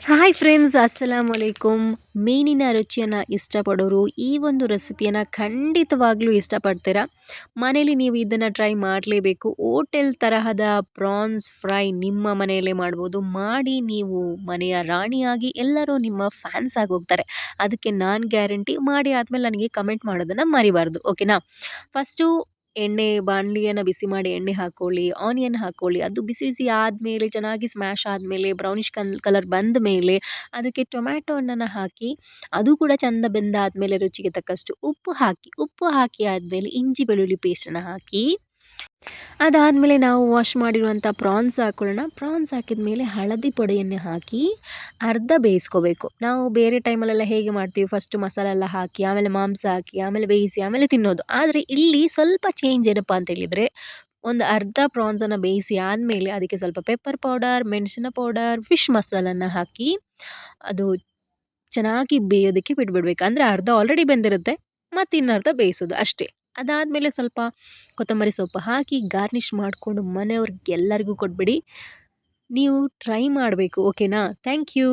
Hi friends, ಅಸ್ಸಲಾಮು ಅಲೈಕುಮ್. ಮೀನಿನ ರುಚಿಯನ್ನು ಇಷ್ಟಪಡೋರು ಈ ಒಂದು ರೆಸಿಪಿಯನ್ನು ಖಂಡಿತವಾಗ್ಲೂ ಇಷ್ಟಪಡ್ತೀರಾ. ಮನೇಲಿ ನೀವು ಇದನ್ನು ಟ್ರೈ ಮಾಡಲೇಬೇಕು. ಹೋಟೆಲ್ ತರಹದ ಪ್ರಾನ್ಸ್ ಫ್ರೈ ನಿಮ್ಮ ಮನೆಯಲ್ಲೇ ಮಾಡ್ಬೋದು. ಮಾಡಿ ನೀವು ಮನೆಯ ರಾಣಿಯಾಗಿ ಎಲ್ಲರೂ ನಿಮ್ಮ ಫ್ಯಾನ್ಸ್ ಆಗಿ ಹೋಗ್ತಾರೆ. ಅದಕ್ಕೆ ನಾನು ಗ್ಯಾರಂಟಿ. ಮಾಡಿ ಆದಮೇಲೆ ನನಗೆ ಕಮೆಂಟ್ ಮಾಡೋದನ್ನು ಮರಿಬಾರ್ದು, ಓಕೆನಾ. ಫಸ್ಟು ಬಾಣಲಿಯನ್ನು ಬಿಸಿ ಮಾಡಿ ಎಣ್ಣೆ ಹಾಕ್ಕೊಳ್ಳಿ, ಆನಿಯನ್ ಹಾಕ್ಕೊಳ್ಳಿ. ಅದು ಬಿಸಿ ಬಿಸಿ ಆದಮೇಲೆ ಚೆನ್ನಾಗಿ ಸ್ಮ್ಯಾಶ್ ಆದಮೇಲೆ ಬ್ರೌನಿಷ್ ಕಲರ್ ಬಂದ ಮೇಲೆ ಅದಕ್ಕೆ ಟೊಮ್ಯಾಟೊ ಹಣ್ಣನ್ನು ಹಾಕಿ ಅದು ಕೂಡ ಚಂದ ಬೆಂದಾದಮೇಲೆ ರುಚಿಗೆ ತಕ್ಕಷ್ಟು ಉಪ್ಪು ಹಾಕಿ ಆದಮೇಲೆ ಇಂಜಿ ಬೆಳ್ಳುಳ್ಳಿ ಪೇಸ್ಟನ್ನು ಹಾಕಿ ಅದಾದಮೇಲೆ ನಾವು ವಾಶ್ ಮಾಡಿರುವಂಥ ಪ್ರಾನ್ಸ್ ಹಾಕ್ಕೊಳ್ಳೋಣ. ಪ್ರಾನ್ಸ್ ಹಾಕಿದ ಮೇಲೆ ಹಳದಿ ಪುಡಿಯನ್ನು ಹಾಕಿ ಅರ್ಧ ಬೇಯಿಸ್ಕೋಬೇಕು. ನಾವು ಬೇರೆ ಟೈಮಲ್ಲೆಲ್ಲ ಹೇಗೆ ಮಾಡ್ತೀವಿ, ಫಸ್ಟು ಮಸಾಲೆ ಎಲ್ಲ ಹಾಕಿ ಆಮೇಲೆ ಮಾಂಸ ಹಾಕಿ ಆಮೇಲೆ ಬೇಯಿಸಿ ಆಮೇಲೆ ತಿನ್ನೋದು. ಆದರೆ ಇಲ್ಲಿ ಸ್ವಲ್ಪ ಚೇಂಜ್ ಏನಪ್ಪ ಅಂತ ಹೇಳಿದರೆ, ಒಂದು ಅರ್ಧ ಪ್ರಾನ್ಸನ್ನು ಬೇಯಿಸಿ ಆದಮೇಲೆ ಅದಕ್ಕೆ ಸ್ವಲ್ಪ ಪೆಪ್ಪರ್ ಪೌಡರ್, ಮೆಣಸಿನ ಪೌಡರ್, ಫಿಶ್ ಮಸಾಲನ್ನು ಹಾಕಿ ಅದು ಚೆನ್ನಾಗಿ ಬೇಯೋದಕ್ಕೆ ಬಿಟ್ಬಿಡ್ಬೇಕು. ಅಂದರೆ ಅರ್ಧ ಆಲ್ರೆಡಿ ಬೆಂದಿರುತ್ತೆ, ಮತ್ತು ಇನ್ನರ್ಧ ಬೇಯಿಸೋದು ಅಷ್ಟೇ. ಅದಾದಮೇಲೆ ಸ್ವಲ್ಪ ಕೊತ್ತಂಬರಿ ಸೊಪ್ಪು ಹಾಕಿ ಗಾರ್ನಿಷ್ ಮಾಡಿಕೊಂಡು ಮನೆಯವ್ರಿಗೆಲ್ಲರಿಗೂ ಕೊಟ್ಬಿಡಿ. ನೀವು ಟ್ರೈ ಮಾಡಬೇಕು, ಓಕೆನಾ. Thank you.